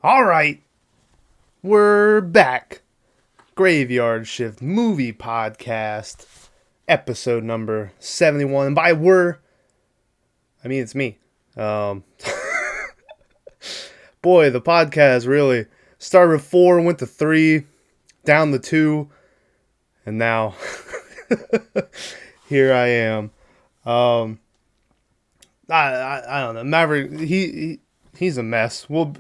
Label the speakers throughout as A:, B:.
A: All right, we're back. Graveyard Shift Movie Podcast, episode number 71. And by we're, I mean it's me. Um, Boy, the podcast really started with 4, went to 3, down to 2, and now here I am. I don't know. Maverick, he's a mess. We'll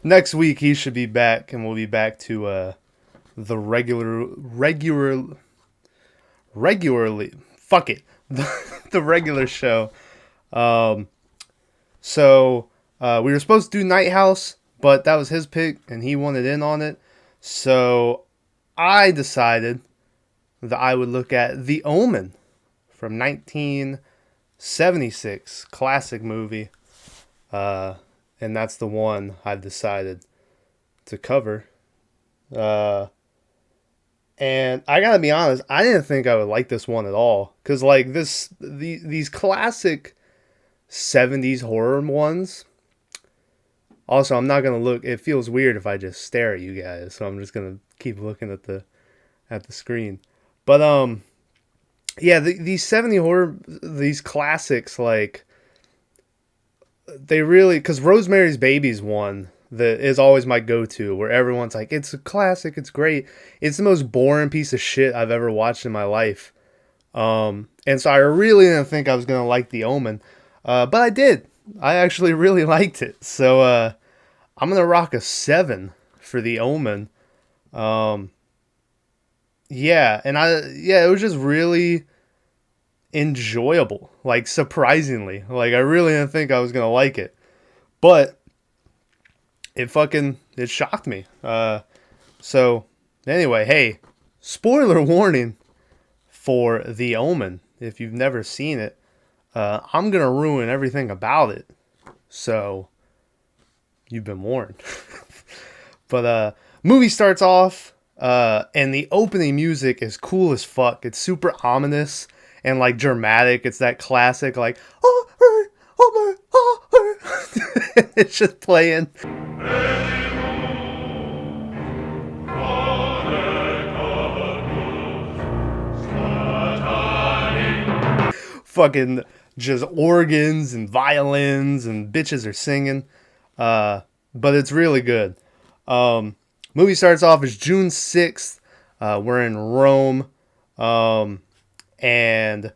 A: next week he should be back, and we'll be back to the regularly. Fuck it, the regular show. So we were supposed to do Night House, but that was his pick, and he wanted in on it. So I decided that I would look at The Omen from 1976, classic movie. And that's the one I've decided to cover. And I gotta be honest, I didn't think I would like this one at all. Cause like these classic 70s horror ones. Also, I'm not gonna look. It feels weird if I just stare at you guys, so I'm just gonna keep looking at the screen. But yeah, these 70 horror, these classics, like they really, because Rosemary's Baby's one that is always my go-to, where everyone's like, it's a classic, it's great. It's the most boring piece of shit I've ever watched in my life. And so I really didn't think I was gonna like The Omen, but I did. I actually really liked it. So I'm gonna rock a 7 for The Omen. Yeah, and it was just really enjoyable, like surprisingly. Like I really didn't think I was gonna like it, but it shocked me. So anyway, hey, spoiler warning for The Omen. If you've never seen it, I'm gonna ruin everything about it. So you've been warned. But movie starts off, and the opening music is cool as fuck. It's super ominous and like dramatic. It's that classic like it's just playing. Fucking just organs and violins and bitches are singing. But it's really good. Movie starts off as June 6th. We're in Rome. And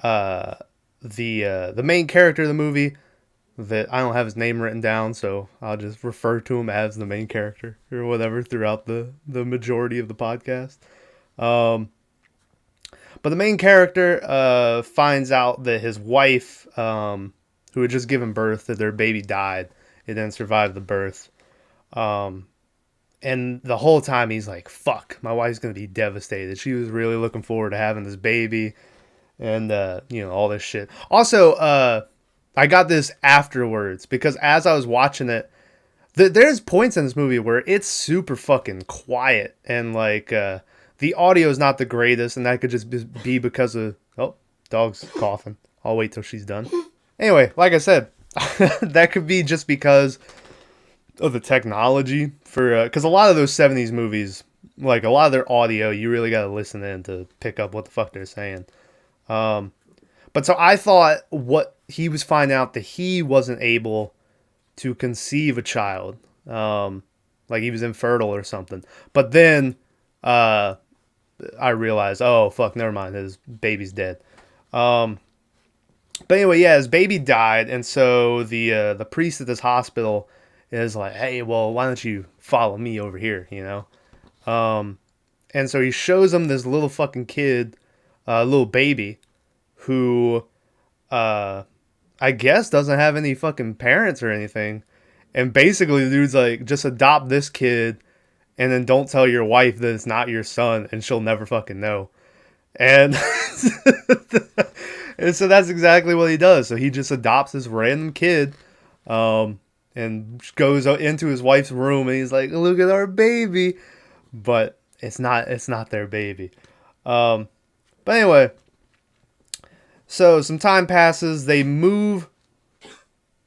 A: the main character of the movie, that I don't have his name written down, so I'll just refer to him as the main character or whatever throughout the majority of the podcast. But the main character finds out that his wife, who had just given birth, that their baby died. It didn't survive the birth. And the whole time he's like, fuck, my wife's going to be devastated. She was really looking forward to having this baby and, all this shit. Also, I got this afterwards because as I was watching it, there's points in this movie where it's super fucking quiet and like, the audio is not the greatest, and that could just be because of... Oh, dog's coughing. I'll wait till she's done. Anyway, like I said, that could be just because of the technology. Because a lot of those 70s movies, like a lot of their audio, you really got to listen in to pick up what the fuck they're saying. But so I thought what he was finding out that he wasn't able to conceive a child. Like he was infertile or something. But then... I realized, oh fuck, never mind, his baby's dead. But anyway, yeah, his baby died, and so the priest at this hospital is like, hey, well, why don't you follow me over here, And so he shows him this little fucking kid, little baby, who, I guess doesn't have any fucking parents or anything, and basically the dude's like, just adopt this kid. And then don't tell your wife that it's not your son, and she'll never fucking know. And, and so that's exactly what he does. So he just adopts this random kid, and goes into his wife's room, and he's like, "Look at our baby," but it's not their baby. But anyway, so some time passes. They move.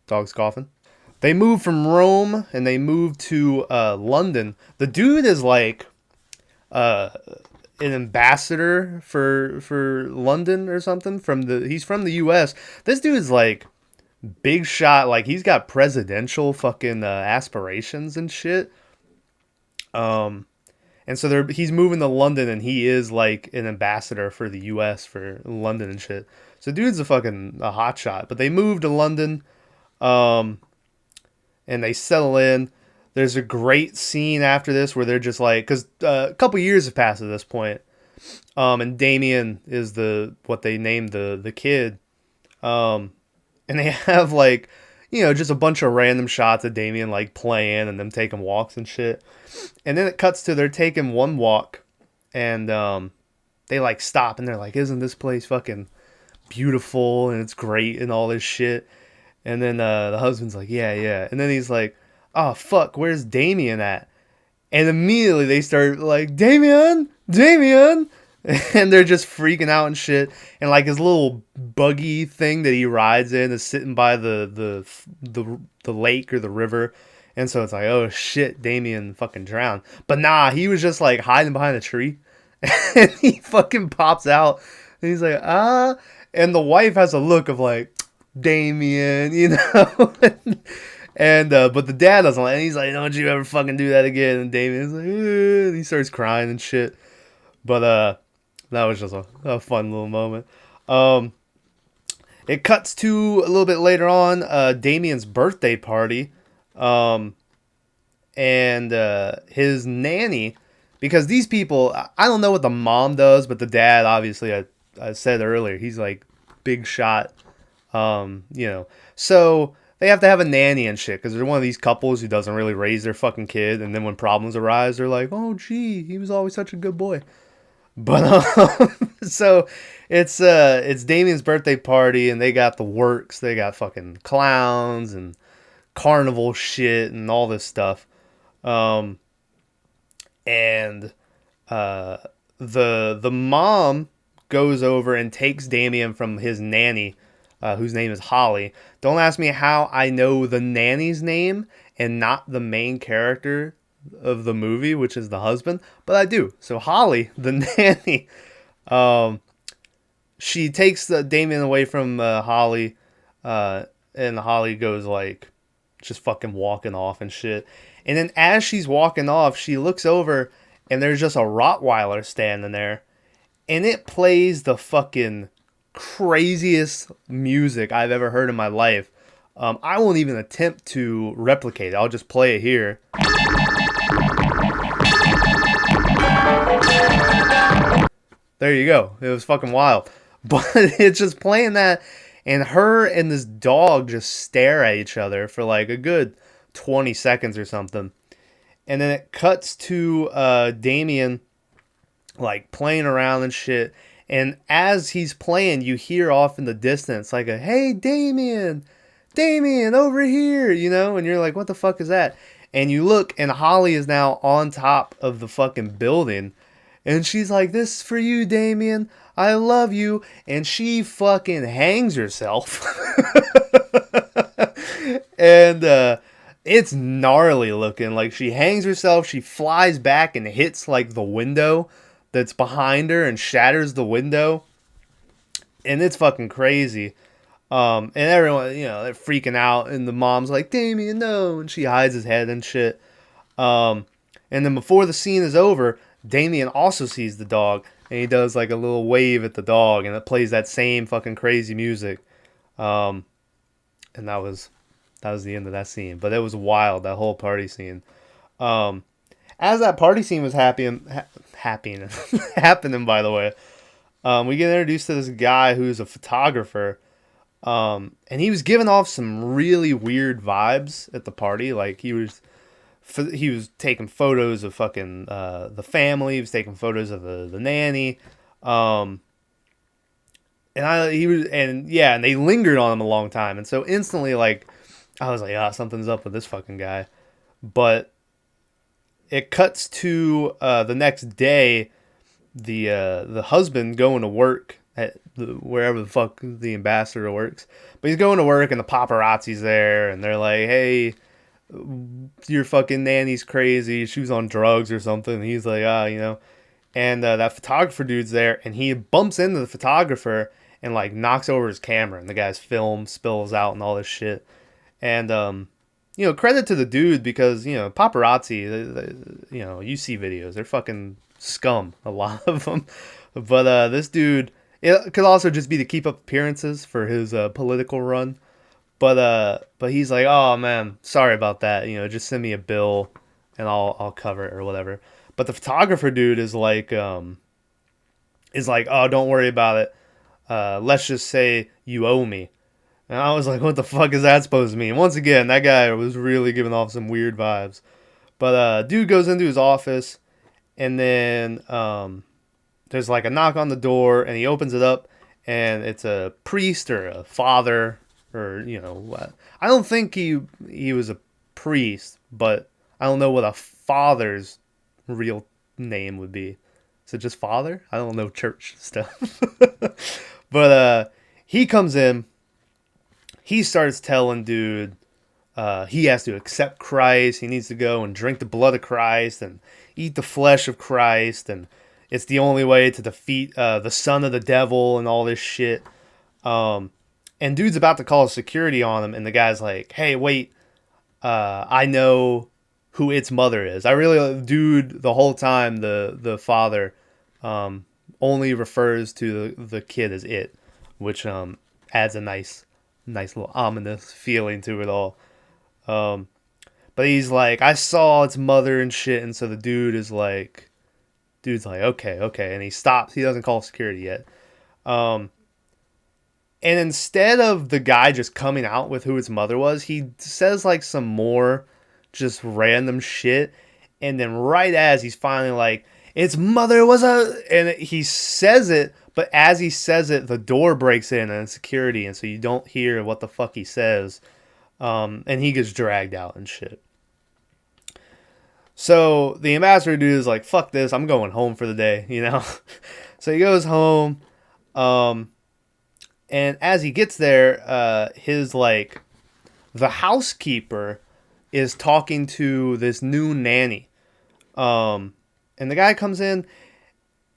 A: Dog's coughing. They move from Rome and they move to London. The dude is like uh, an ambassador for London or something. He's from the U.S. This dude's like big shot. Like he's got presidential fucking aspirations and shit. Um, and so he's moving to London, and he is like an ambassador for the U.S. for London and shit. So dude's a hot shot. But they move to London. Um, and they settle in. There's a great scene after this where they're just like, because a couple years have passed at this point, and Damien is what they named the kid, and they have like, just a bunch of random shots of Damien like playing and them taking walks and shit, and then it cuts to they're taking one walk, and they like stop and they're like, isn't this place fucking beautiful and it's great and all this shit. And then the husband's like, yeah, yeah. And then he's like, oh, fuck, where's Damien at? And immediately they start like, Damien, Damien. And they're just freaking out and shit. And like his little buggy thing that he rides in is sitting by the lake or the river. And so it's like, oh, shit, Damien fucking drowned. But nah, he was just like hiding behind a tree. And he fucking pops out. And he's like, ah. And the wife has a look of like, Damien, and but the dad doesn't like it. He's like, don't you ever fucking do that again. And Damien's like, and he starts crying and shit. But that was just a fun little moment. It cuts to a little bit later on, Damien's birthday party, and his nanny, because these people, I don't know what the mom does, but the dad, obviously, I said earlier, he's like big shot. So they have to have a nanny and shit because they're one of these couples who doesn't really raise their fucking kid, and then when problems arise, they're like, "Oh, gee, he was always such a good boy." But so it's Damien's birthday party, and they got the works. They got fucking clowns and carnival shit and all this stuff. And the mom goes over and takes Damien from his nanny. Whose name is Holly. Don't ask me how I know the nanny's name and not the main character of the movie, which is the husband, but I do. So Holly, the nanny, she takes Damien away from Holly, and Holly goes like, just fucking walking off and shit. And then as she's walking off, she looks over, and there's just a Rottweiler standing there, and it plays the fucking craziest music I've ever heard in my life. I won't even attempt to replicate it. I'll just play it here. There you go. It was fucking wild. But it's just playing that, and her and this dog just stare at each other for like a good 20 seconds or something. And then it cuts to Damien like playing around and shit. And as he's playing, you hear off in the distance like a, hey, Damien, Damien, over here, and you're like, what the fuck is that? And you look, and Holly is now on top of the fucking building. And she's like, this is for you, Damien. I love you. And she fucking hangs herself. And it's gnarly looking. Like, she hangs herself, she flies back and hits like the window that's behind her and shatters the window. And it's fucking crazy. And everyone, they're freaking out. And the mom's like, Damien, no. And she hides his head and shit. And then before the scene is over, Damien also sees the dog. And he does like a little wave at the dog. And it plays that same fucking crazy music. And that was the end of that scene. But it was wild, that whole party scene. As that party scene was happening, by the way, we get introduced to this guy who's a photographer, and he was giving off some really weird vibes at the party. Like he was taking photos of fucking the family. He was taking photos of the nanny, and they lingered on him a long time. And so instantly, like, I was like, something's up with this fucking guy, but. It cuts to the next day, the husband going to work at wherever the fuck the ambassador works. But he's going to work, and the paparazzi's there, and they're like, "Hey, your fucking nanny's crazy. She was on drugs or something." And he's like, "Ah, you know." And that photographer dude's there, and he bumps into the photographer and like knocks over his camera, and the guy's film spills out and all this shit. And you know, credit to the dude, because you know paparazzi, you know, you see videos, they're fucking scum, a lot of them. But this dude, it could also just be to keep up appearances for his political run. But he's like, oh man, sorry about that. You know, just send me a bill, and I'll cover it or whatever. But the photographer dude is like, oh, don't worry about it. Let's just say you owe me. And I was like, what the fuck is that supposed to mean? Once again, that guy was really giving off some weird vibes. But dude goes into his office, and then there's like a knock on the door, and he opens it up, and it's a priest or a father, or you know, I don't think he was a priest, but I don't know what a father's real name would be. Is it just father? I don't know church stuff. But he comes in, he starts telling dude he has to accept Christ. He needs to go and drink the blood of Christ and eat the flesh of Christ, and it's the only way to defeat the son of the devil and all this shit. And dude's about to call security on him, and the guy's like, "Hey, wait, I know who its mother is." I really, dude, the whole time the father only refers to the kid as it, which adds a nice little ominous feeling to it all. But he's like, I saw its mother and shit, and so the dude's like, okay, and he stops. He doesn't call security yet. And instead of the guy just coming out with who its mother was, he says like some more just random shit, and then right as he's finally like, its mother was a, and he says it, but as he says it, the door breaks in and it's security, and so you don't hear what the fuck he says. And he gets dragged out and shit. So the ambassador dude is like, fuck this, I'm going home for the day, you know? So he goes home. And as he gets there, his like, the housekeeper is talking to this new nanny. And the guy comes in,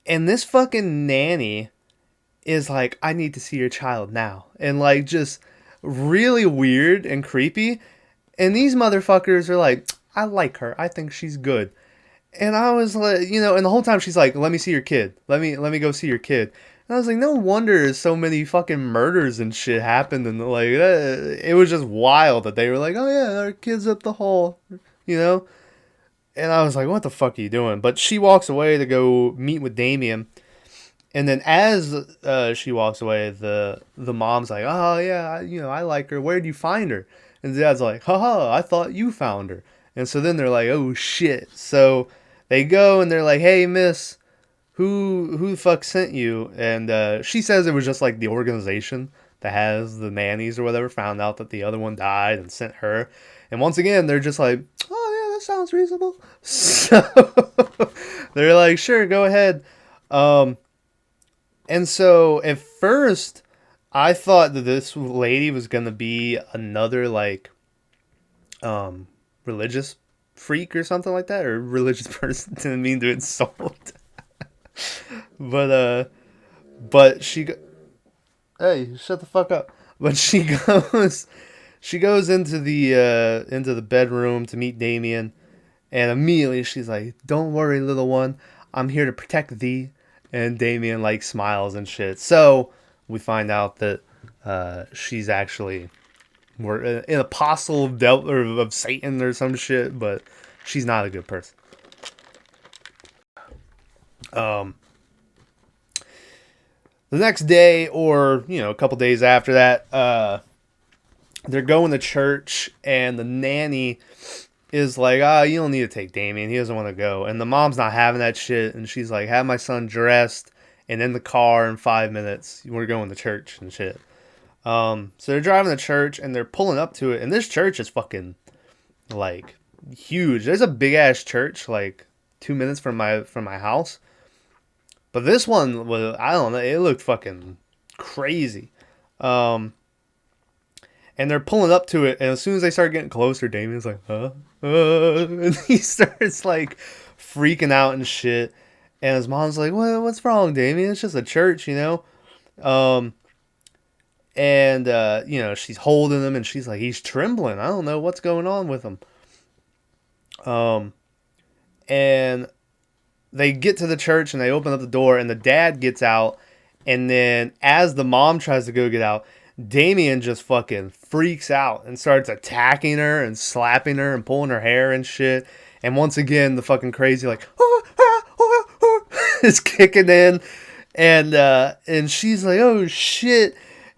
A: and this fucking nanny is like, I need to see your child now. And like, just really weird and creepy. And these motherfuckers are like, I like her. I think she's good. And I was like, you know, and the whole time she's like, let me see your kid. Let me go see your kid. And I was like, no wonder so many fucking murders and shit happened. And like, it was just wild that they were like, oh yeah, our kid's up the hall, you know? And I was like, what the fuck are you doing? But she walks away to go meet with Damien. And then as she walks away, the mom's like, oh yeah, you know, I like her. Where'd you find her? And the dad's like, haha, I thought you found her. And so then they're like, oh shit. So they go and they're like, hey miss, who the fuck sent you? And she says it was just like the organization that has the nannies or whatever found out that the other one died and sent her. And once again, they're just like, oh yeah, that sounds reasonable. So they're like, sure, go ahead. And so at first, I thought that this lady was gonna be another like religious freak or something like that, or religious person. Didn't mean to insult. But hey, shut the fuck up. But she goes into the bedroom to meet Damien, and immediately she's like, "Don't worry, little one, I'm here to protect thee." And Damien like smiles and shit. So we find out that she's actually an apostle of of Satan or some shit, but she's not a good person. The next day, or you know, a couple days after that, they're going to church, and the nanny is like, you don't need to take Damien. He doesn't want to go. And the mom's not having that shit. And she's like, have my son dressed and in the car in 5 minutes. We're going to church and shit. So they're driving to church and they're pulling up to it. And this church is fucking like huge. There's a big ass church like 2 minutes from my house. But this one was, I don't know, it looked fucking crazy. Um, and they're pulling up to it, and as soon as they start getting closer, Damien's like, huh? And he starts like freaking out and shit. And his mom's like, what's wrong, Damien? It's just a church, you know? Um, and, you know, she's holding him, and she's like, he's trembling. I don't know what's going on with him. And they get to the church, and they open up the door, and the dad gets out. And then as the mom tries to go get out, Damien just fucking freaks out and starts attacking her and slapping her and pulling her hair and shit. And once again, the fucking crazy like is kicking in, and she's like, "Oh shit!"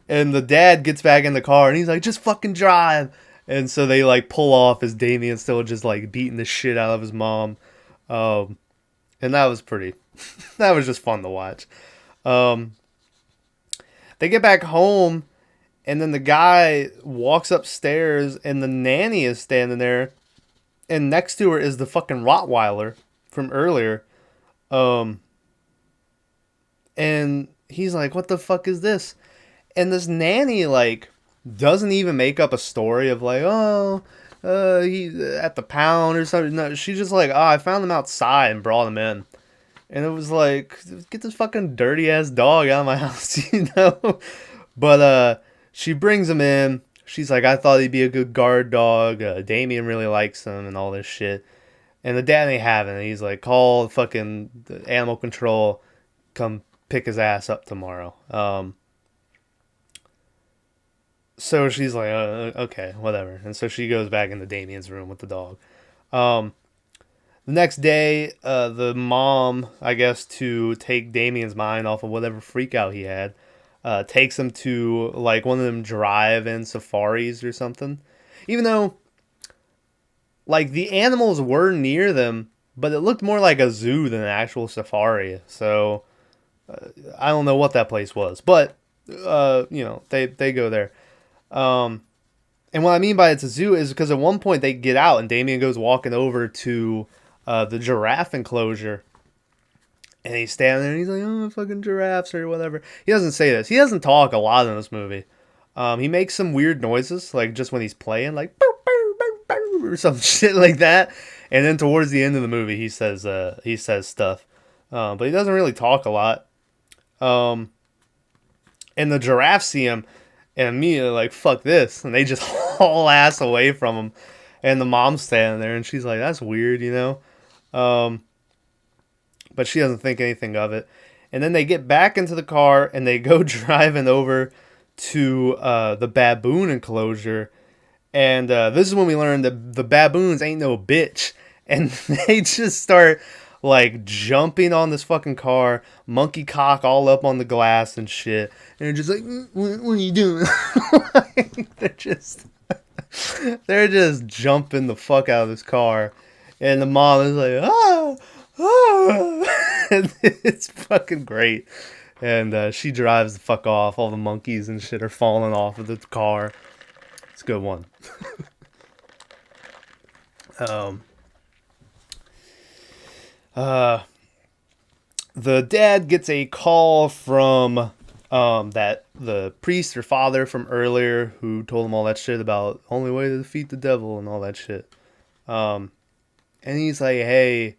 A: And the dad gets back in the car and he's like, "Just fucking drive." And so they like pull off as Damien's still just like beating the shit out of his mom, and that was pretty. That was just fun to watch. They get back home. And then the guy walks upstairs, and the nanny is standing there, and next to her is the fucking Rottweiler from earlier. And he's like, "What the fuck is this?" And this nanny like doesn't even make up a story of like, "Oh, he at the pound or something." No, she's just like, "Oh, I found him outside and brought him in." And it was like, get this fucking dirty ass dog out of my house, you know? But she brings him in. She's like, "I thought he'd be a good guard dog. Damien really likes him and all this shit." And the dad ain't having it. He's like, "Call fucking the animal control. Come pick his ass up tomorrow." So she's like, "Okay, whatever." And so she goes back into Damien's room with the dog. The next day, the mom, I guess, to take Damien's mind off of whatever freak out he had, takes him to like one of them drive-in safaris or something. Even though like the animals were near them, but it looked more like a zoo than an actual safari. So I don't know what that place was, but you know, they go there. And what I mean by it's a zoo is because at one point they get out and Damien goes walking over to the giraffe enclosure. And he's standing there and he's like, "Oh, fucking giraffes," or whatever. He doesn't say this. He doesn't talk a lot in this movie. He makes some weird noises, like just when he's playing, like boop, boop, boop, boop, or some shit like that. And then towards the end of the movie, he says stuff, but he doesn't really talk a lot. And the giraffes see him and immediately like, "Fuck this," and they just haul ass away from him. And the mom's standing there and she's like, "That's weird," you know. But she doesn't think anything of it. And then they get back into the car and they go driving over to the baboon enclosure. And this is when we learn that the baboons ain't no bitch. And they just start like jumping on this fucking car, monkey cock all up on the glass and shit. And they're just like, what are you doing?" Like, they're just jumping the fuck out of this car. And the mom is like, "Ah! And it's fucking great. And she drives the fuck off. All the monkeys and shit are falling off of the car. It's a good one. The dad gets a call from that the priest or father from earlier who told him all that shit about only way to defeat the devil and all that shit. And he's like, "Hey,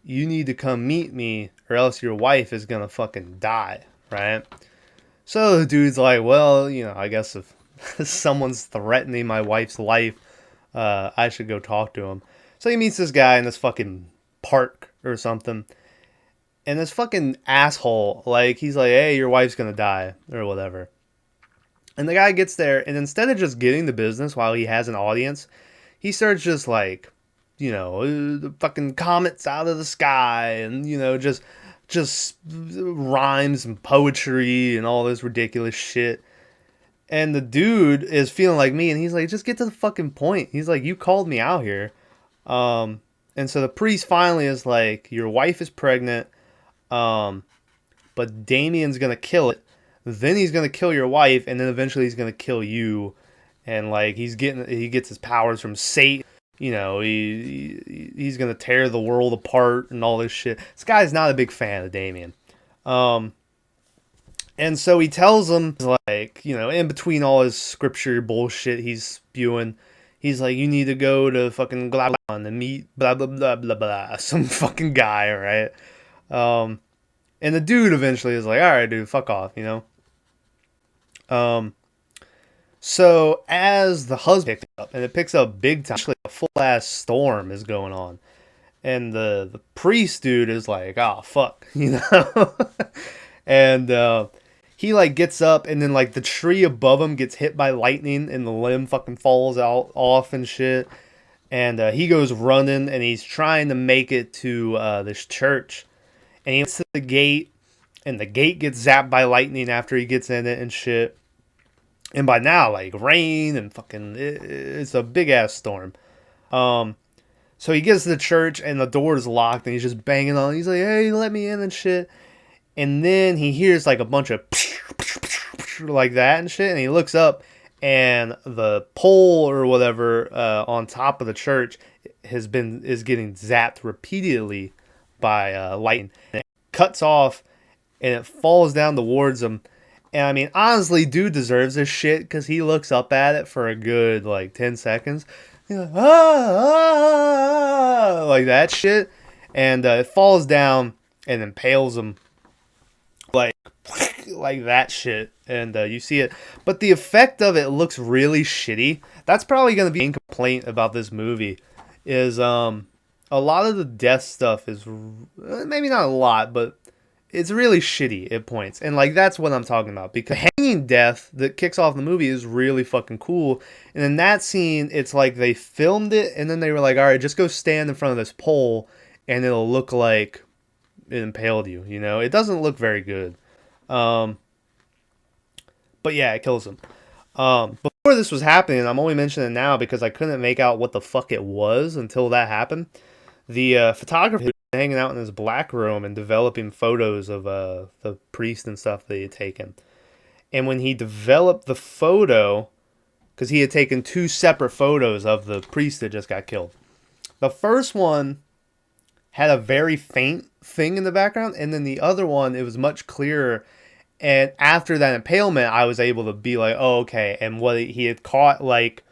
A: you need to come meet me or else your wife is gonna fucking die," right? So the dude's like, "Well, you know, I guess if someone's threatening my wife's life, I should go talk to him." So he meets this guy in this fucking park or something. And this fucking asshole, like, he's like, "Hey, your wife's gonna die," or whatever. And the guy gets there, and instead of just getting the business while he has an audience, he starts just like, you know, the fucking comets out of the sky, and you know, just rhymes and poetry and all this ridiculous shit. And the dude is feeling like me, and he's like, "Just get to the fucking point." He's like, "You called me out here." And so the priest finally is like, "Your wife is pregnant, but Damien's gonna kill it. Then he's gonna kill your wife, and then eventually he's gonna kill you." And like he gets his powers from Satan. You know, he's gonna tear the world apart and all this shit. This guy's not a big fan of Damien. And so he tells him, like, in between all his scripture bullshit he's spewing, he's like, you need to go to fucking Glabon and meet blah, blah, blah, blah, blah, some fucking guy, right? And the dude eventually is like, all right, dude, fuck off, So as the husband picks up, and it picks up big time, actually a full-ass storm is going on. And the priest dude is like, oh, fuck, And he like gets up, and then like the tree above him gets hit by lightning, and the limb fucking falls out off and shit. And he goes running, and he's trying to make it to this church. And he gets to the gate, and the gate gets zapped by lightning after he gets in it and shit. And by now, like rain and fucking, it's a big ass storm. So he gets to the church, and the door is locked, and he's just banging on. He's like, hey, let me in and shit. And then he hears like a bunch of like that and shit, and he looks up, and the pole or whatever on top of the church is getting zapped repeatedly by lightning. And it cuts off, and it falls down towards him. And I mean, honestly, dude deserves this shit because he looks up at it for a good like 10 seconds. He's like, like that shit, and it falls down and impales him like that shit, and you see it, but the effect of it looks really shitty. That's probably going to be a complaint about this movie, is a lot of the death stuff is, maybe not a lot, but it's really shitty at points, and like that's what I'm talking about, because the hanging death that kicks off the movie is really fucking cool. And in that scene, it's like they filmed it, and then they were like, all right, just go stand in front of this pole, and it'll look like it impaled you. It doesn't look very good. But yeah, it kills him. Before this was happening, I'm only mentioning it now because I couldn't make out what the fuck it was until that happened. The photographer was hanging out in his black room and developing photos of the priest and stuff that he had taken. And when he developed the photo, because he had taken 2 separate photos of the priest that just got killed. The first one had a very faint thing in the background, and then the other one, it was much clearer. And after that impalement, I was able to be like, oh, okay. And what he had caught, like,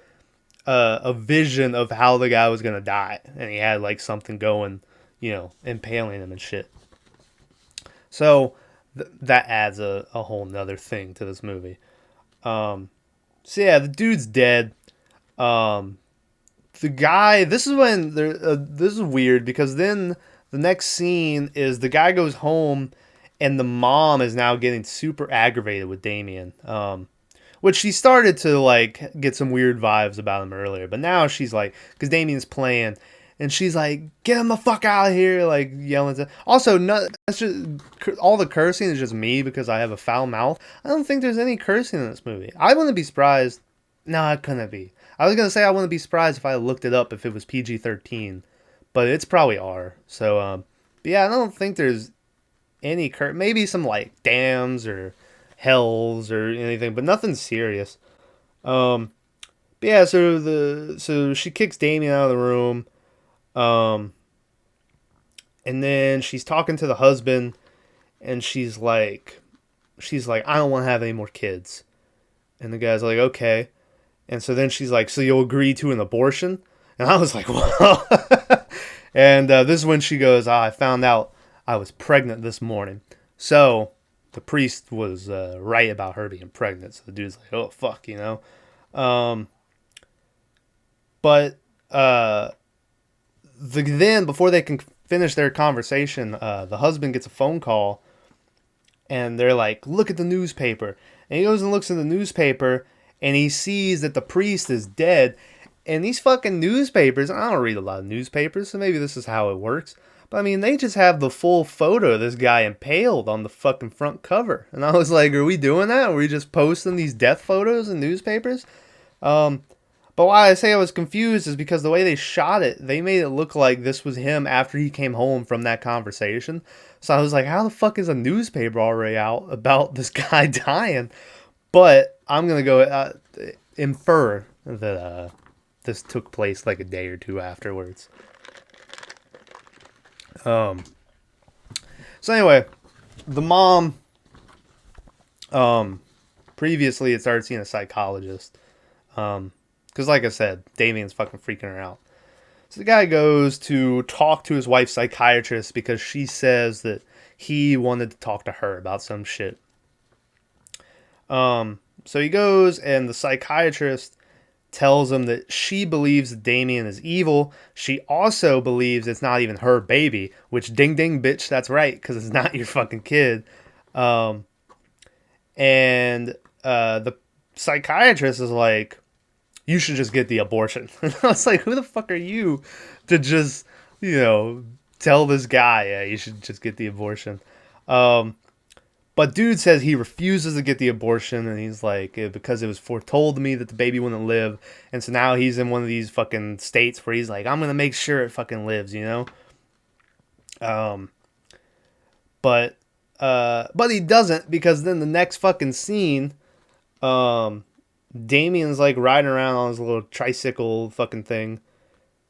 A: a vision of how the guy was going to die. And he had, like, something going, impaling him and shit. So, that adds a whole nother thing to this movie. So, yeah, the dude's dead. The guy, this is when, this is weird, because then the next scene is the guy goes home, and the mom is now getting super aggravated with Damien. Which she started to, like, get some weird vibes about him earlier. But now she's like, because Damien's playing, and she's like, get him the fuck out of here, like, yelling. Also, that's just, all the cursing is just me because I have a foul mouth. I don't think there's any cursing in this movie. I wouldn't be surprised. No, it couldn't be. I was going to say I wouldn't be surprised if I looked it up if it was PG-13. But it's probably R. So, but yeah, I don't think there's any maybe some like dams or hells or anything, but nothing serious. But yeah, so she kicks Damien out of the room, and then she's talking to the husband, and she's like, I don't want to have any more kids, and the guy's like, okay, and so then she's like, so you'll agree to an abortion, and I was like, well, and this is when she goes, I found out I was pregnant this morning. So the priest was right about her being pregnant. So the dude's like, oh, fuck, But then, before they can finish their conversation, the husband gets a phone call. And they're like, look at the newspaper. And he goes and looks in the newspaper. And he sees that the priest is dead. And these fucking newspapers, I don't read a lot of newspapers, so maybe this is how it works. But I mean, they just have the full photo of this guy impaled on the fucking front cover. And I was like, are we doing that? Are we just posting these death photos in newspapers? But why I say I was confused is because the way they shot it, they made it look like this was him after he came home from that conversation. So I was like, how the fuck is a newspaper already out about this guy dying? But I'm going to go infer that this took place like a day or two afterwards. So anyway, the mom, previously had started seeing a psychologist. Because like I said, Damien's fucking freaking her out. So the guy goes to talk to his wife's psychiatrist because she says that he wanted to talk to her about some shit. So he goes, and the psychiatrist tells him that she believes that Damien is evil. She also believes it's not even her baby, which ding ding bitch, that's right, because it's not your fucking kid. And the psychiatrist is like, you should just get the abortion. And I was like, who the fuck are you to just, tell this guy, yeah, you should just get the abortion. But dude says he refuses to get the abortion, and he's like, because it was foretold to me that the baby wouldn't live, and so now he's in one of these fucking states where he's like, I'm gonna make sure it fucking lives, But he doesn't, because then the next fucking scene, Damien's like riding around on his little tricycle fucking thing,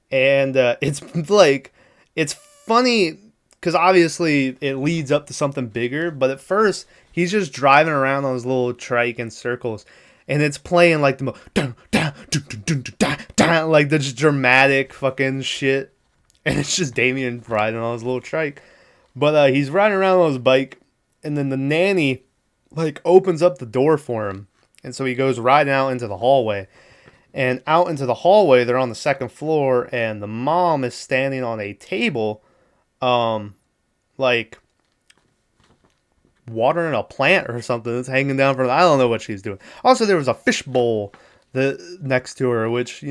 A: and it's like, it's funny because obviously it leads up to something bigger, but at first he's just driving around on his little trike in circles, and it's playing like the most like the just dramatic fucking shit, and it's just Damien riding on his little trike, but he's riding around on his bike, and then the nanny like opens up the door for him, and so he goes riding out into the hallway. And out into the hallway, they're on the second floor, and the mom is standing on a table, like watering a plant or something that's hanging down from. I don't know what she's doing. Also, there was a fish bowl next to her, which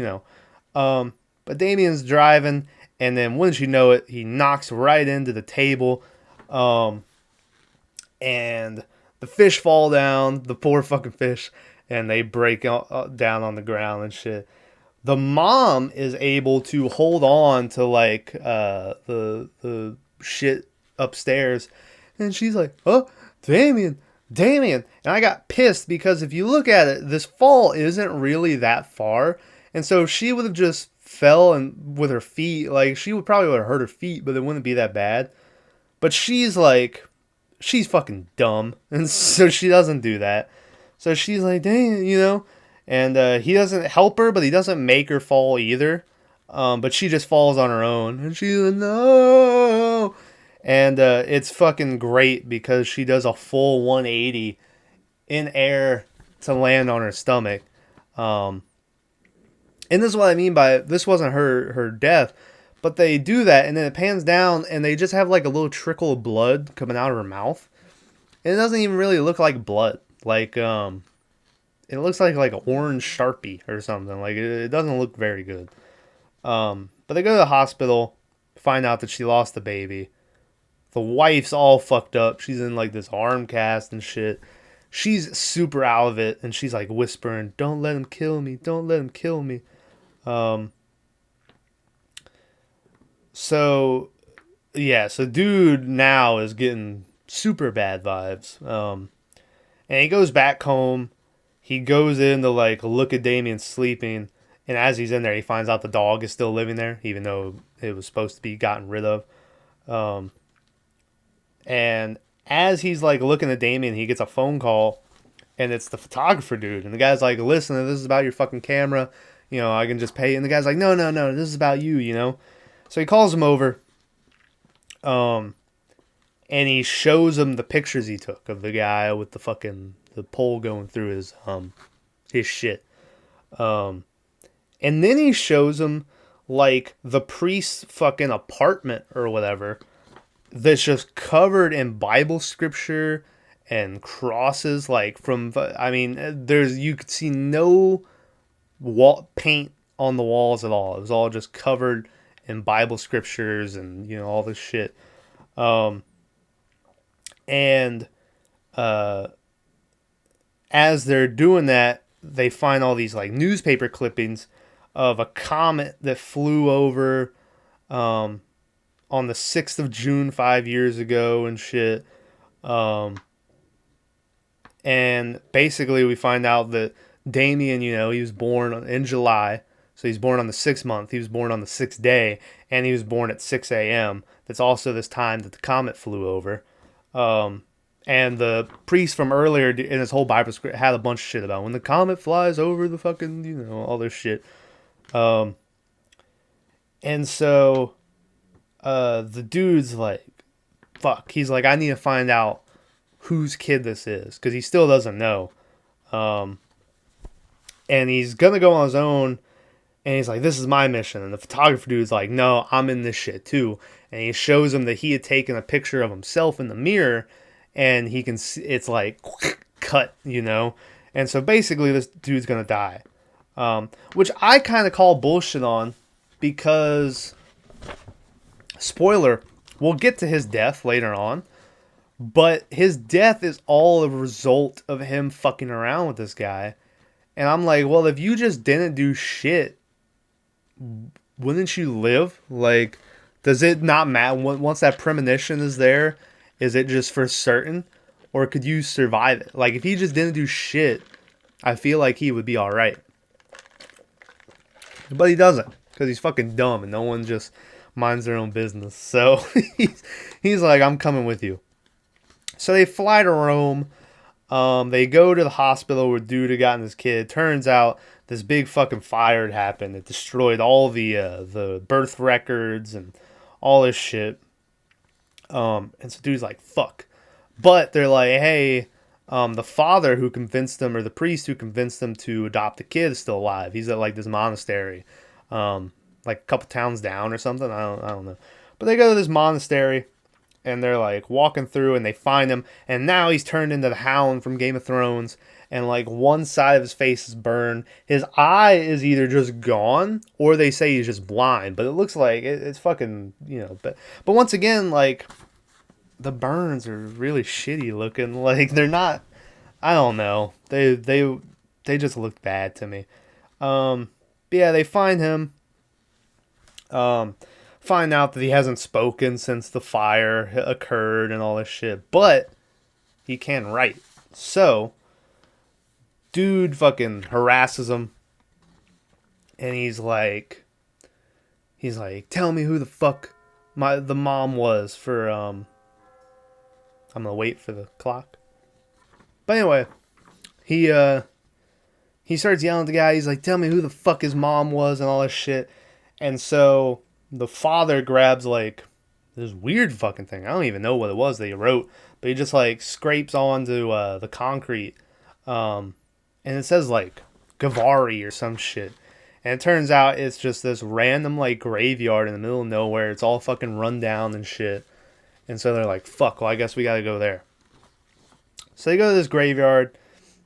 A: but Damien's driving, and then wouldn't you know it, he knocks right into the table, and the fish fall down. The poor fucking fish. And they break down on the ground and shit. The mom is able to hold on to like the shit upstairs, and she's like, "Oh, Damien!" And I got pissed because if you look at it, this fall isn't really that far, and so she would have just fell and with her feet, like she would probably have hurt her feet, but it wouldn't be that bad. But she's fucking dumb, and so she doesn't do that. So she's like, dang, and he doesn't help her, but he doesn't make her fall either. But she just falls on her own, and she's like, no. And it's fucking great because she does a full 180 in air to land on her stomach. And this is what I mean by this wasn't her death, but they do that, and then it pans down, and they just have like a little trickle of blood coming out of her mouth, and it doesn't even really look like blood. Like, it looks like an orange Sharpie or something. Like, it doesn't look very good. But they go to the hospital, find out that she lost the baby. The wife's all fucked up. She's in, like, this arm cast and shit. She's super out of it, and she's, like, whispering, don't let him kill me. Don't let him kill me. So dude now is getting super bad vibes. And he goes back home. He goes in to like look at Damien sleeping, and as he's in there, he finds out the dog is still living there, even though it was supposed to be gotten rid of. And as he's like looking at Damien, he gets a phone call, and it's the photographer dude. And the guy's like, "Listen, this is about your fucking camera. I can just pay." And the guy's like, "No, this is about you." So he calls him over. And he shows him the pictures he took of the guy with the pole going through his shit. And then he shows him like the priest's fucking apartment or whatever that's just covered in Bible scripture and crosses, like you could see no wall paint on the walls at all. It was all just covered in Bible scriptures and all this shit. And as they're doing that, they find all these like newspaper clippings of a comet that flew over on the 6th of June 5 years ago and shit. And basically we find out that Damien, he was born in July. So he's born on the 6th month. He was born on the 6th day. And he was born at 6 a.m. That's also this time that the comet flew over. And the priest from earlier in his whole Bible script had a bunch of shit about when the comet flies over the fucking, all this shit. And so the dude's like, fuck. He's like, I need to find out whose kid this is, because he still doesn't know. And he's gonna go on his own, and he's like, this is my mission. And the photographer dude's like, no, I'm in this shit too. And he shows him that he had taken a picture of himself in the mirror, and he can see it's like cut, And so basically this dude's gonna die. Which I kind of call bullshit on, because, spoiler, we'll get to his death later on, but his death is all a result of him fucking around with this guy. And I'm like, well, if you just didn't do shit, wouldn't you live? Like, does it not matter? Once that premonition is there, is it just for certain? Or could you survive it? Like, if he just didn't do shit, I feel like he would be alright. But he doesn't, because he's fucking dumb and no one just minds their own business. So he's like, I'm coming with you. So they fly to Rome. They go to the hospital where dude had gotten his kid. Turns out this big fucking fire had happened. It destroyed all the birth records and all this shit. And so dude's like, fuck. But they're like, hey, the father who convinced them, or the priest who convinced them to adopt the kid, is still alive. He's at like this monastery, like a couple towns down or something. I don't know. But they go to this monastery, and they're like walking through, and they find him, and now he's turned into the Hound from Game of Thrones, and like one side of his face is burned. His eye is either just gone, or they say he's just blind. But it looks like it's fucking, But once again, like, the burns are really shitty looking. Like, they're not. I don't know. They just look bad to me. But yeah, they find him. Find out that he hasn't spoken since the fire occurred and all this shit, but he can write. So, dude fucking harasses him, and he's like, tell me who the fuck the mom was for. I'm gonna wait for the clock. But anyway, he starts yelling at the guy. He's like, tell me who the fuck his mom was and all this shit, and so the father grabs like this weird fucking thing. I don't even know what it was that he wrote, but he just like scrapes onto the concrete, and it says like Gavari or some shit. And it turns out it's just this random like graveyard in the middle of nowhere. It's all fucking run down and shit. And so they're like, fuck, well, I guess we gotta go there. So they go to this graveyard.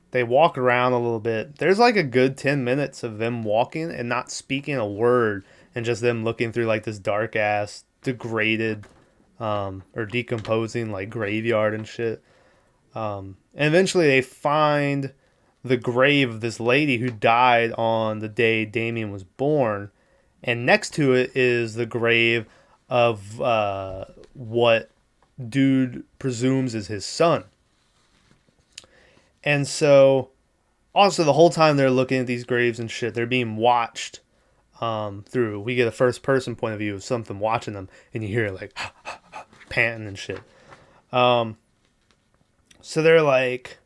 A: They walk around a little bit. There's like a good 10 minutes of them walking and not speaking a word, and just them looking through like this dark ass degraded or decomposing like graveyard and shit. And eventually they find the grave of this lady who died on the day Damien was born, and next to it is the grave of what dude presumes is his son. And so also the whole time they're looking at these graves and shit, they're being watched through. We get a first person point of view of something watching them, and you hear like panting and shit. So they're like,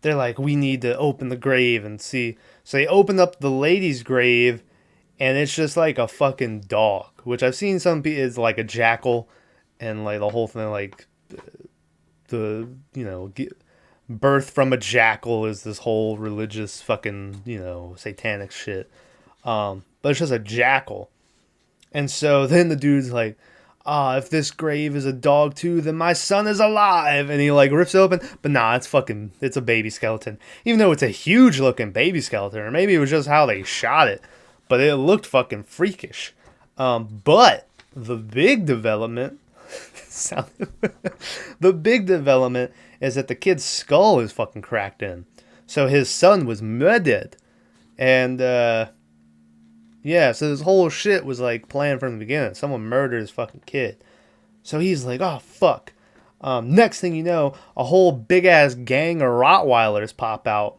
A: we need to open the grave and see. So they open up the lady's grave, and it's just like a fucking dog, which I've seen some people is like a jackal, and like the whole thing, like the birth from a jackal is this whole religious fucking satanic shit. But it's just a jackal. And so then the dude's like, if this grave is a dog too, then my son is alive. And he like rips it open. But nah, it's a baby skeleton. Even though it's a huge looking baby skeleton. Or maybe it was just how they shot it. But it looked fucking freakish. But the big development, the big development is that the kid's skull is fucking cracked in. So his son was murdered. And, yeah, so this whole shit was like planned from the beginning. Someone murdered his fucking kid. So he's like, oh, fuck. Next thing you know, a whole big-ass gang of Rottweilers pop out.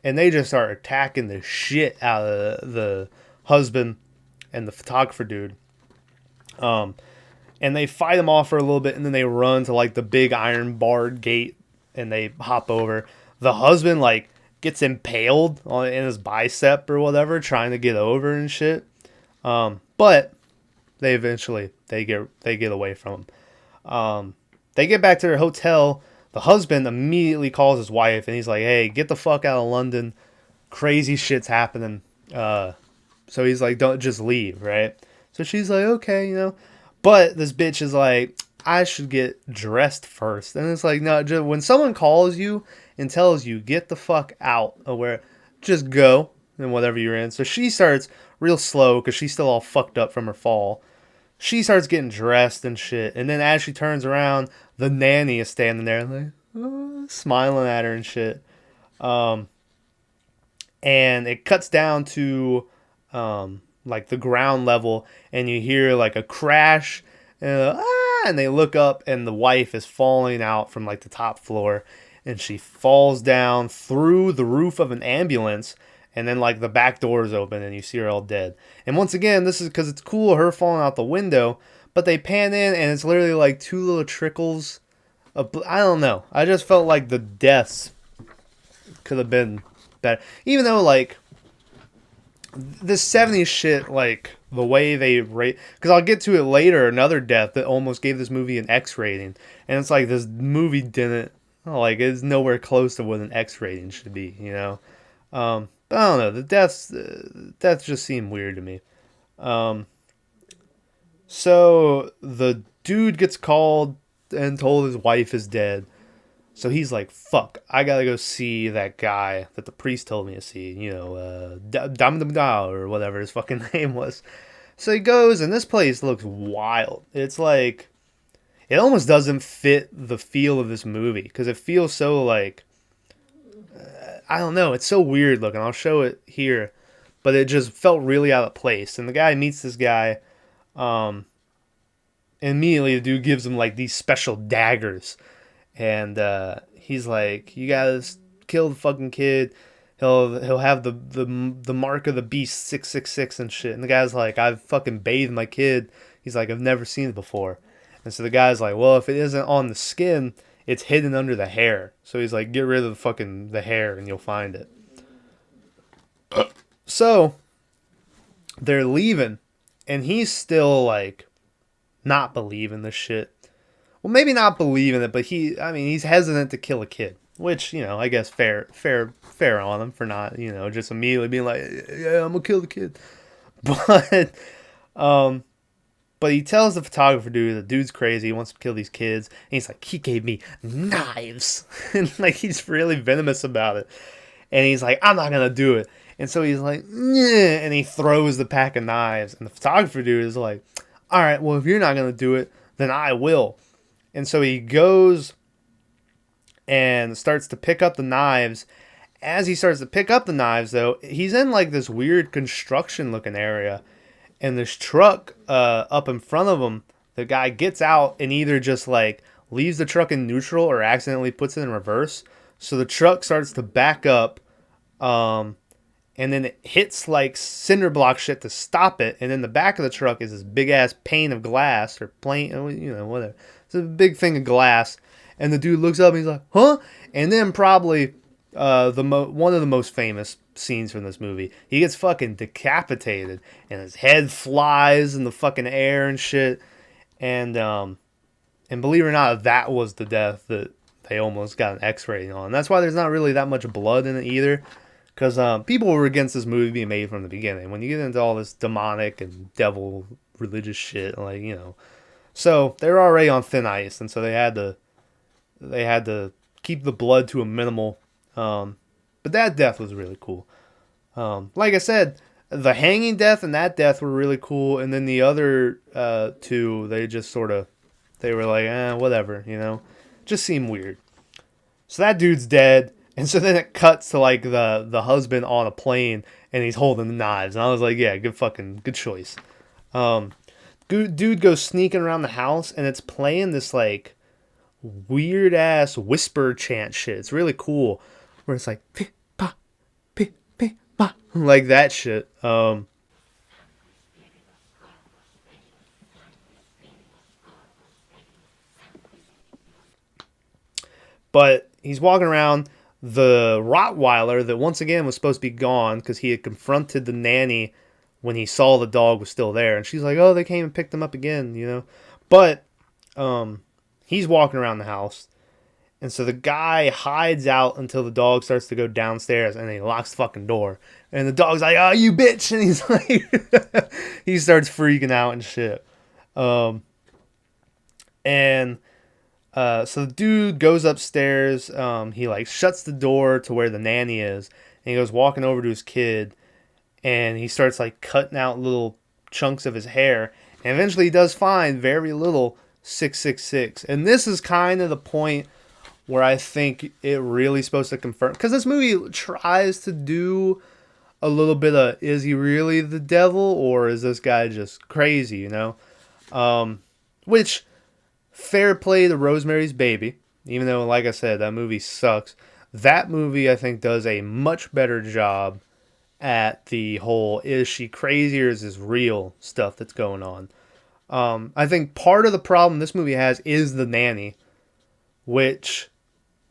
A: And they just start attacking the shit out of the husband and the photographer dude. And they fight them off for a little bit, and then they run to like the big iron barred gate and they hop over. The husband like gets impaled in his bicep or whatever, trying to get over and shit. But they eventually they get away from him. They get back to their hotel. The husband immediately calls his wife and he's like, "Hey, get the fuck out of London. Crazy shit's happening." So he's like, "Don't just leave, right?" So she's like, "Okay, you know." But this bitch is like, "I should get dressed first." And it's like, no, just, when someone calls you and tells you, "Get the fuck out of where," just go and whatever you're in. So she starts real slow because she's still all fucked up from her fall. She starts getting dressed and shit. And then as she turns around, the nanny is standing there like, smiling at her and shit. And it cuts down to like the ground level, and you hear like a crash, and they look up, and the wife is falling out from like the top floor, and she falls down through the roof of an ambulance, and then like the back door is open, and you see her all dead. And once again, this is because it's cool, her falling out the window, but they pan in, and it's literally like two little trickles of, I don't know. I just felt like the deaths could have been better, even though like this 70s shit, like the way they rate, because I'll get to it later, another death that almost gave this movie an X rating, and it's like this movie didn't, like, it's nowhere close to what an X rating should be, you know. But I don't know, the deaths just seem weird to me. So the dude gets called and told his wife is dead. So he's like, "Fuck, I gotta go see that guy that the priest told me to see, you know, Damien or whatever his fucking name was." So he goes, and this place looks wild. It's like, it almost doesn't fit the feel of this movie, because it feels so like, I don't know, it's so weird looking. I'll show it here, but it just felt really out of place. And the guy meets this guy, and immediately the dude gives him like these special daggers. And he's like, "You gotta kill the fucking kid. He'll have the mark of the beast 666 and shit." And the guy's like, "I've fucking bathed my kid." He's like, "I've never seen it before." And so the guy's like, "Well, if it isn't on the skin, it's hidden under the hair." So he's like, "Get rid of the hair and you'll find it." So they're leaving, and he's still like not believing this shit. Well, maybe not believing it, but he's hesitant to kill a kid, which, you know, I guess fair on him for not, you know, just immediately being like, "Yeah, I'm gonna kill the kid." But, but he tells the photographer dude, the dude's crazy, he wants to kill these kids, and he's like, "He gave me knives," and like he's really venomous about it, and he's like, "I'm not gonna do it," and so he's like, "Yeah," and he throws the pack of knives, and the photographer dude is like, "All right, well, if you're not gonna do it, then I will." And so he goes and starts to pick up the knives. As he starts to pick up the knives, though, he's in like this weird construction looking area. And this truck up in front of him, the guy gets out and either just like leaves the truck in neutral or accidentally puts it in reverse. So the truck starts to back up. And then it hits like cinder block shit to stop it. And then the back of the truck is this big ass pane of glass or plane, you know, whatever. It's a big thing of glass. And the dude looks up and he's like, "Huh?" And then probably one of the most famous scenes from this movie, he gets fucking decapitated and his head flies in the fucking air and shit. And believe it or not, that was the death that they almost got an X rating on. And that's why there's not really that much blood in it either. Because people were against this movie being made from the beginning. When you get into all this demonic and devil religious shit, like, you know. So they were already on thin ice, and so they had to keep the blood to a minimal. But that death was really cool. Like I said, the hanging death and that death were really cool, and then the other two, they were like, whatever, you know. Just seemed weird. So that dude's dead. And so then it cuts to like the husband on a plane and he's holding the knives. And I was like, yeah, good choice. Dude goes sneaking around the house and it's playing this like weird ass whisper chant shit. It's really cool. Where it's like, pi, pa, pi, pi, pa, like that shit. But he's walking around. The Rottweiler that once again was supposed to be gone because he had confronted the nanny when he saw the dog was still there, and she's like, "Oh, they came and picked him up again," you know. But he's walking around the house, and so the guy hides out until the dog starts to go downstairs, and then he locks the fucking door, and the dog's like, "Oh, you bitch!" and he's like, he starts freaking out and shit. And so the dude goes upstairs. He like shuts the door to where the nanny is, and he goes walking over to his kid, and he starts like cutting out little chunks of his hair, and eventually he does find very little 666. And this is kind of the point where I think it really supposed to confirm, because this movie tries to do a little bit of, is he really the devil or is this guy just crazy, you know? Which, fair play to Rosemary's Baby, even though, like I said, that movie sucks. That movie, I think, does a much better job at the whole, is she crazy or is this real stuff that's going on? I think part of the problem this movie has is the nanny, which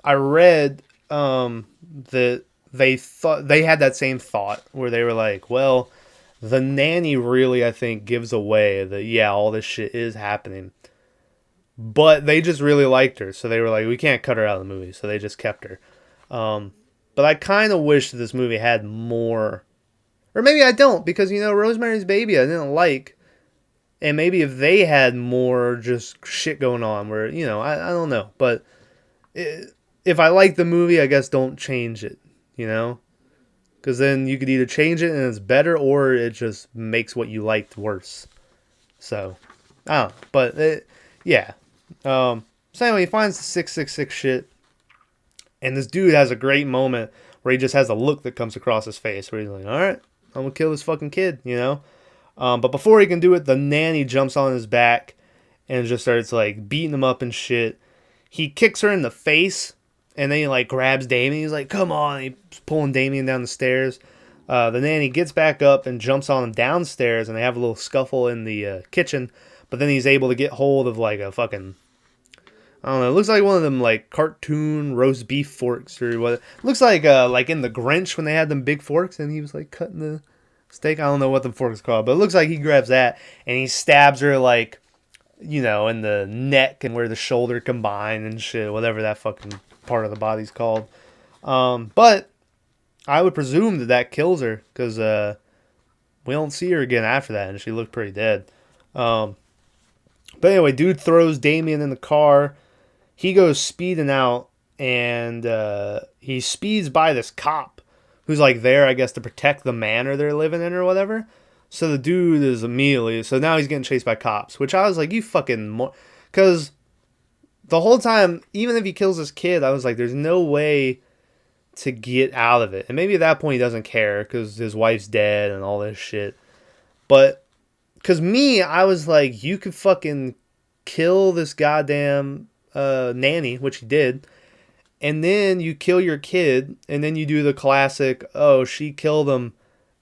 A: I read that they thought they had that same thought where they were like, well, the nanny really, I think, gives away that, yeah, all this shit is happening. But they just really liked her, so they were like, we can't cut her out of the movie, so they just kept her. But I kind of wish this movie had more, or maybe I don't, because, you know, Rosemary's Baby I didn't like, and maybe if they had more just shit going on, where, you know, I don't know, but if I like the movie, I guess don't change it, you know, because then you could either change it and it's better, or it just makes what you liked worse. So, I don't know, but yeah. So anyway, he finds the 666 shit, and this dude has a great moment where he just has a look that comes across his face where he's like, alright, I'm gonna kill this fucking kid, you know? But before he can do it, the nanny jumps on his back and just starts like beating him up and shit. He kicks her in the face, and then he like grabs Damien. He's like, come on. He's pulling Damien down the stairs. The nanny gets back up and jumps on him downstairs, and they have a little scuffle in the kitchen. But then he's able to get hold of like a fucking, I don't know, it looks like one of them like cartoon roast beef forks or what. It looks like in the Grinch when they had them big forks and he was like cutting the steak. I don't know what the fork's called, but it looks like he grabs that and he stabs her like, you know, in the neck and where the shoulder combine and shit, whatever that fucking part of the body's called. But I would presume that kills her, because we don't see her again after that, and she looked pretty dead. But anyway, dude throws Damien in the car. He goes speeding out, and he speeds by this cop who's like there, I guess, to protect the manor they're living in or whatever. So the dude is immediately, so now he's getting chased by cops, which I was like, you fucking, because the whole time, even if he kills his kid, I was like, there's no way to get out of it. And maybe at that point he doesn't care because his wife's dead and all this shit. But because me, I was like, you could fucking kill this goddamn nanny, which he did, and then you kill your kid, and then you do the classic, oh, she killed him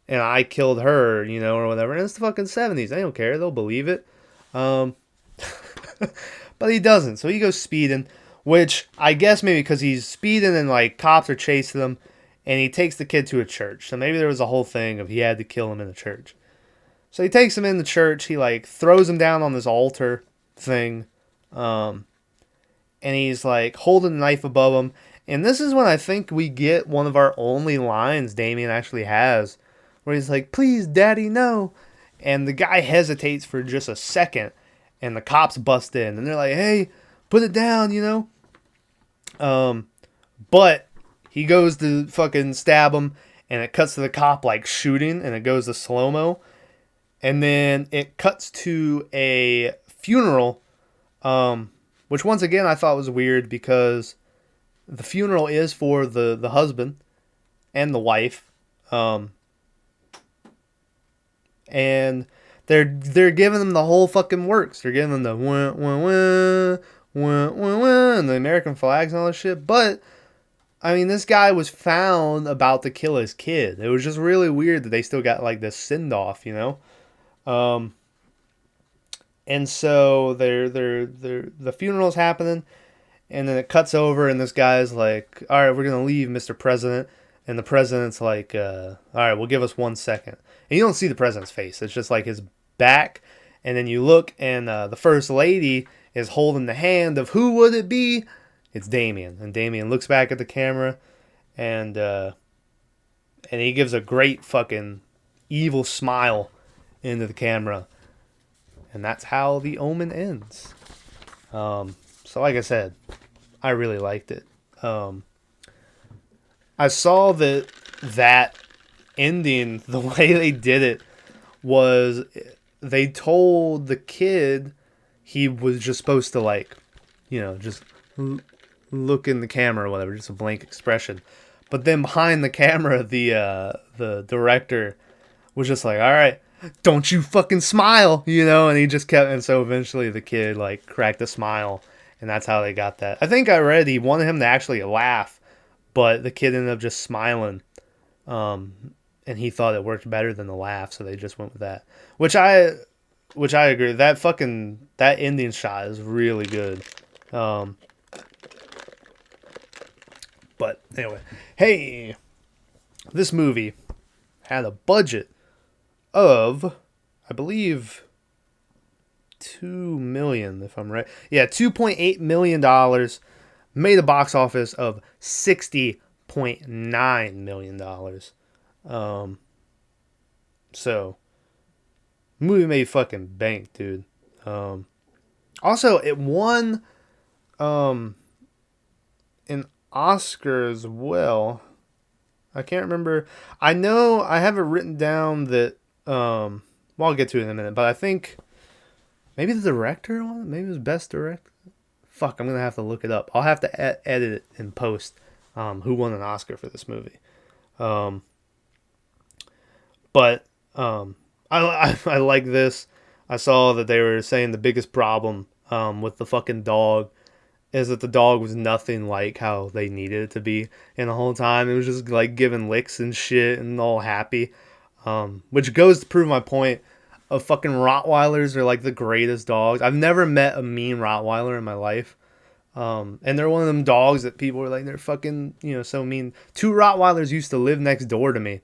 A: and I killed her, you know, or whatever. And it's the fucking 70s. They don't care. They'll believe it. But he doesn't. So he goes speeding, which I guess maybe because he's speeding and like cops are chasing him, and he takes the kid to a church. So maybe there was a whole thing of he had to kill him in the church. So he takes him in the church. He like throws him down on this altar thing. And he's like holding a knife above him. And this is when I think we get one of our only lines Damien actually has, where he's like, please, daddy, no. And the guy hesitates for just a second, and the cops bust in, and they're like, hey, put it down, you know? But he goes to fucking stab him, and it cuts to the cop, like, shooting, and it goes to slow-mo. And then it cuts to a funeral, which once again I thought was weird, because the funeral is for the husband and the wife. And they're giving them the whole fucking works. They're giving them the wah, wah, wah, wah, wah, wah, and the American flags and all this shit. But, I mean, this guy was found about to kill his kid. It was just really weird that they still got, like, this send-off, you know? And so the funeral's happening, And then it cuts over, and this guy's like, "All right, we're gonna leave, Mr. President." And the president's like, "All right, well, give us 1 second." And you don't see the president's face; it's just like his back. And then you look, and the first lady is holding the hand of who would it be? It's Damien. And Damien looks back at the camera, and he gives a great fucking evil smile into the camera, and that's how the Omen ends. So like I said, I really liked it. I saw that ending, the way they did it was they told the kid he was just supposed to, like, just look in the camera or whatever, just a blank expression. But then behind the camera, the director was just like, "All right, don't you fucking smile," and he just kept, and so eventually the kid like cracked a smile, and that's how they got that. I think I read he wanted him to actually laugh, but the kid ended up just smiling, and he thought it worked better than the laugh, so they just went with that. Which I agree. That ending shot is really good. But anyway, hey, this movie had a budget of, I believe, $2 million, if I'm right. Yeah, $2.8 million. Made a box office of $60.9 million. So, movie made fucking bank, dude. Also, it won an Oscar as well. I can't remember. I know I have it written down that, well, I'll get to it in a minute, but I think maybe the director won it? Maybe it was best director? Fuck, I'm going to have to look it up. I'll have to edit it in post, who won an Oscar for this movie. But I like this. I saw that they were saying the biggest problem with the fucking dog is that the dog was nothing like how they needed it to be. And the whole time it was just like giving licks and shit and all happy. Which goes to prove my point of fucking Rottweilers are like the greatest dogs. I've never met a mean Rottweiler in my life. And they're one of them dogs that people are like, they're fucking, so mean. 2 Rottweilers used to live next door to me.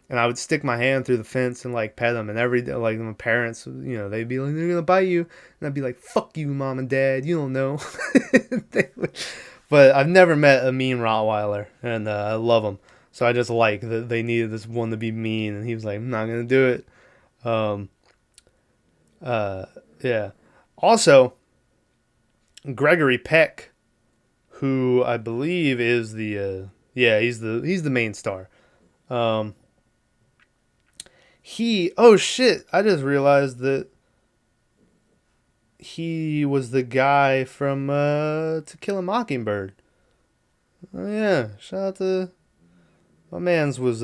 A: And I would stick my hand through the fence and like pet them. And every day, like my parents, they'd be like, "They're gonna bite you," and I'd be like, "Fuck you, mom and dad. You don't know." But I've never met a mean Rottweiler, and I love them. So I just like that they needed this one to be mean, and he was like, "I'm not gonna do it." Yeah. Also, Gregory Peck, who I believe is the he's the main star. Oh shit, I just realized that he was the guy from To Kill a Mockingbird. Oh yeah, shout out to my man's was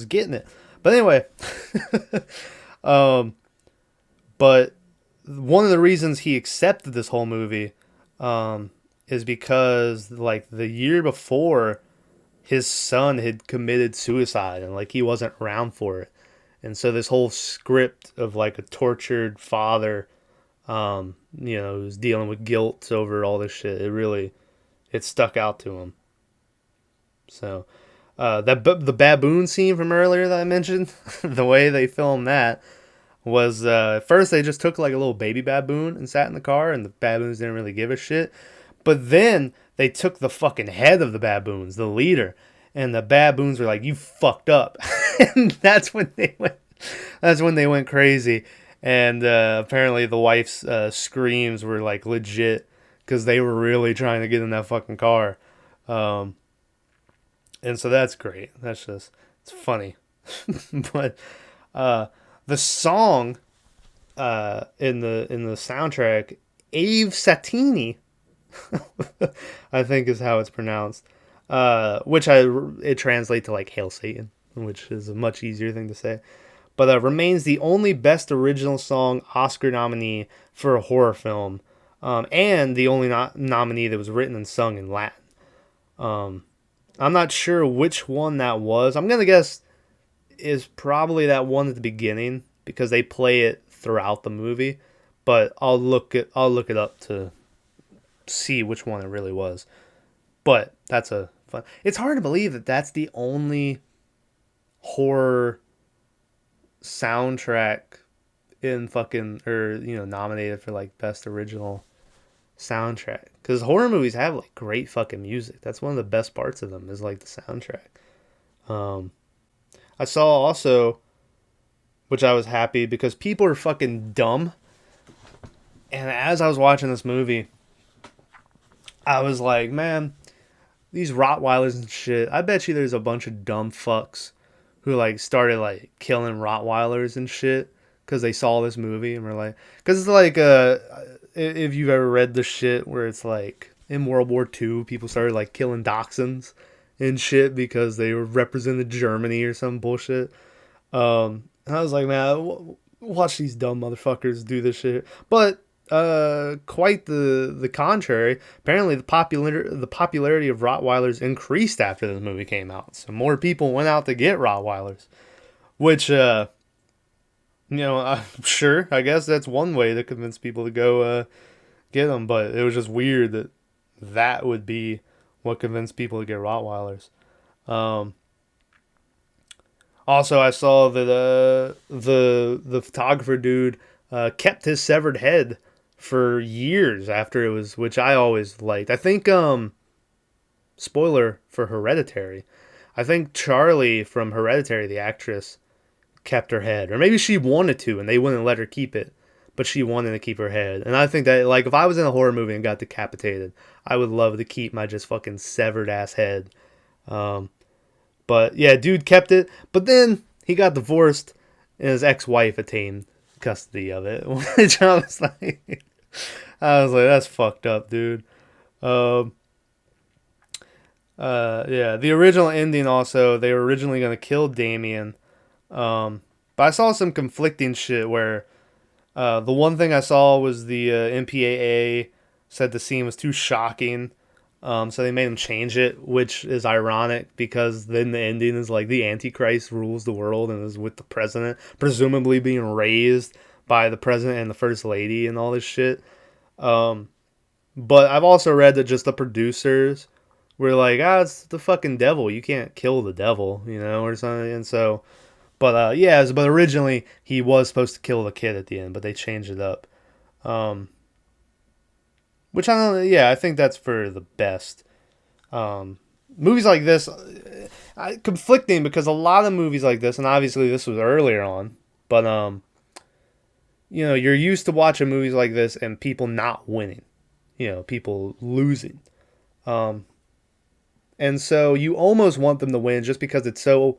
A: getting it. But anyway, but one of the reasons he accepted this whole movie is because like the year before his son had committed suicide and like he wasn't around for it. And so this whole script of like a tortured father, who's dealing with guilt over all this shit, it stuck out to him. So, the baboon scene from earlier that I mentioned, the way they filmed that was, at first they just took like a little baby baboon and sat in the car, and the baboons didn't really give a shit. But then they took the fucking head of the baboons, the leader, and the baboons were like, "You fucked up," and that's when they went. That's when they went crazy, and apparently the wife's screams were like legit because they were really trying to get in that fucking car, and so that's great. It's funny, but the song in the soundtrack, Ave Satini, I think is how it's pronounced. It translates to like "Hail Satan," which is a much easier thing to say. But remains the only Best Original Song Oscar nominee for a horror film, and the only nominee that was written and sung in Latin. I'm not sure which one that was. I'm gonna guess is probably that one at the beginning because they play it throughout the movie. But I'll look it up to see which one it really was. But that's a fun. It's hard to believe that that's the only horror soundtrack in fucking, or nominated for like best original soundtrack, because horror movies have like great fucking music. That's one of the best parts of them, is like the soundtrack. I saw also, which I was happy because people are fucking dumb, and as I was watching this movie, I was like, man, these Rottweilers and shit, I bet you there's a bunch of dumb fucks who like started like killing Rottweilers and shit because they saw this movie and were like, because it's like if you've ever read the shit where it's like in World War II, people started like killing dachshunds and shit because they represented Germany or some bullshit. And I was like, man, watch these dumb motherfuckers do this shit. But quite the contrary. Apparently, the popularity of Rottweilers increased after this movie came out. So more people went out to get Rottweilers, which I'm sure. I guess that's one way to convince people to go get them. But it was just weird that that would be what convinced people to get Rottweilers. Also, I saw that the photographer dude kept his severed head for years after it was, which I always liked. I think spoiler for Hereditary, I think Charlie from Hereditary, the actress, kept her head, or maybe she wanted to and they wouldn't let her keep it, but she wanted to keep her head. And I think that, like, if I was in a horror movie and got decapitated, I would love to keep my just fucking severed ass head. But yeah, dude kept it. But then he got divorced, and his ex-wife attained custody of it. Which I was like, that's fucked up, dude. Yeah, the original ending also, they were originally gonna kill Damien. But I saw some conflicting shit where the one thing I saw was the MPAA said the scene was too shocking. So they made him change it, which is ironic because then the ending is like the Antichrist rules the world and is with the president, presumably being raised by the president and the first lady and all this shit. But I've also read that just the producers were like, it's the fucking devil. You can't kill the devil, or something. And so, but but originally he was supposed to kill the kid at the end, but they changed it up. Which I don't. Yeah, I think that's for the best. Movies like this, conflicting because a lot of movies like this, and obviously this was earlier on, but you're used to watching movies like this and people not winning, people losing, and so you almost want them to win just because it's so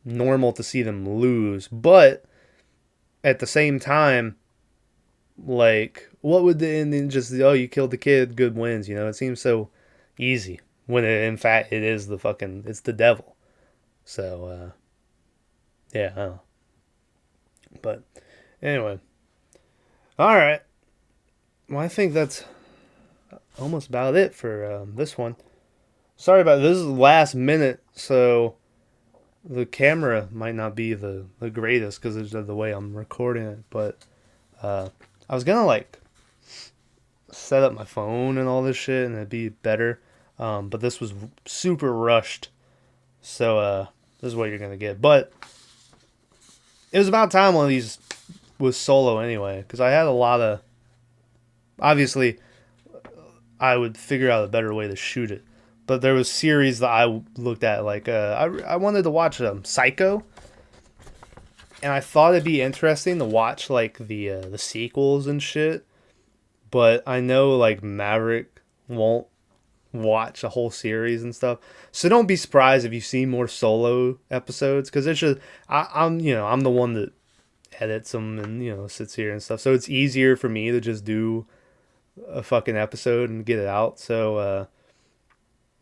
A: normal to see them lose, but at the same time, like, what would the ending just, you killed the kid, good wins, it seems so easy when in fact it is it's the devil. So yeah, I don't know. But anyway, all right, well, I think that's almost about it for this one. Sorry about this, is last minute, so the camera might not be the greatest because of the way I'm recording it, but I was gonna like set up my phone and all this shit and it'd be better, but this was super rushed, so this is what you're gonna get. But it was about time one of these was solo anyway, because I had a lot of, obviously I would figure out a better way to shoot it, but there was series that I looked at, like I wanted to watch Psycho, and I thought it'd be interesting to watch like the sequels and shit, but I know like Maverick won't watch a whole series and stuff. So don't be surprised if you see more solo episodes, because it's just I'm the one that edits them and sits here and stuff. So it's easier for me to just do a fucking episode and get it out. So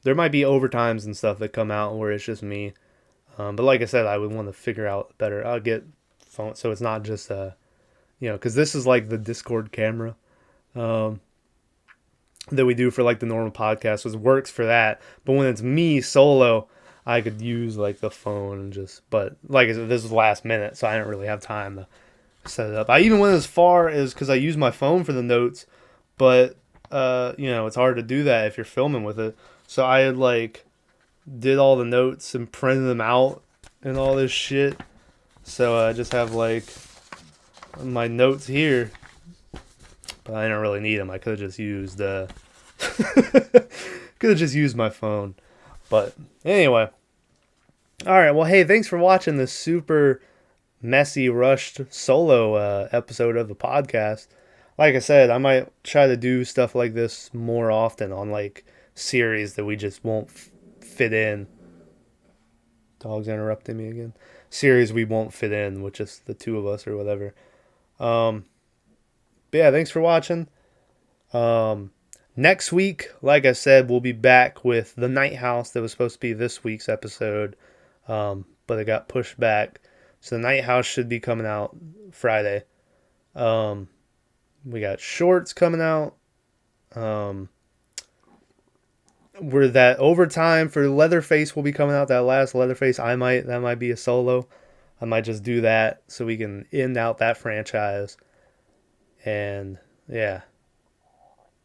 A: there might be overtimes and stuff that come out where it's just me. But like I said, I would want to figure out better. I'll get phone, so it's not just because this is like the Discord camera that we do for like the normal podcast, which works for that. But when it's me solo, I could use like the phone and just. But like I said, this was last minute, so I didn't really have time to set it up. I even went as far as, because I use my phone for the notes, but it's hard to do that if you're filming with it. So I had like did all the notes and printed them out and all this shit. So I just have like my notes here, but I didn't really need them. I could have just used my phone. But anyway, all right. Well, hey, thanks for watching this super messy, rushed solo episode of the podcast. Like I said, I might try to do stuff like this more often on like series that we just won't fit in. Dog's interrupting me again. Series we won't fit in with just the two of us or whatever. But yeah, thanks for watching. Next week, like I said, we'll be back with The Night House that was supposed to be this week's episode, but it got pushed back. So The Night House should be coming out Friday. We got shorts coming out. Where that overtime for Leatherface will be coming out. That last Leatherface, that might be a solo. I might just do that so we can end out that franchise. And yeah.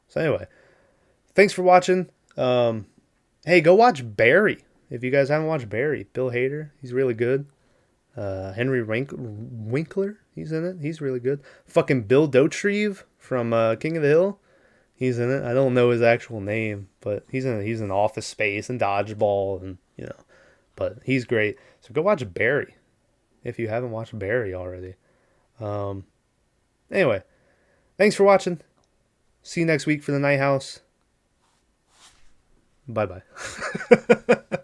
A: So anyway, thanks for watching. Hey, go watch Barry if you guys haven't watched Barry. Bill Hader, he's really good. Henry Winkler, he's in it. He's really good. Fucking Bill Dauterive from King of the Hill, he's in it. I don't know his actual name, but he's in it. He's in Office Space and Dodgeball, and but he's great. So go watch Barry if you haven't watched Barry already. Anyway, thanks for watching. See you next week for The Night House. Bye bye.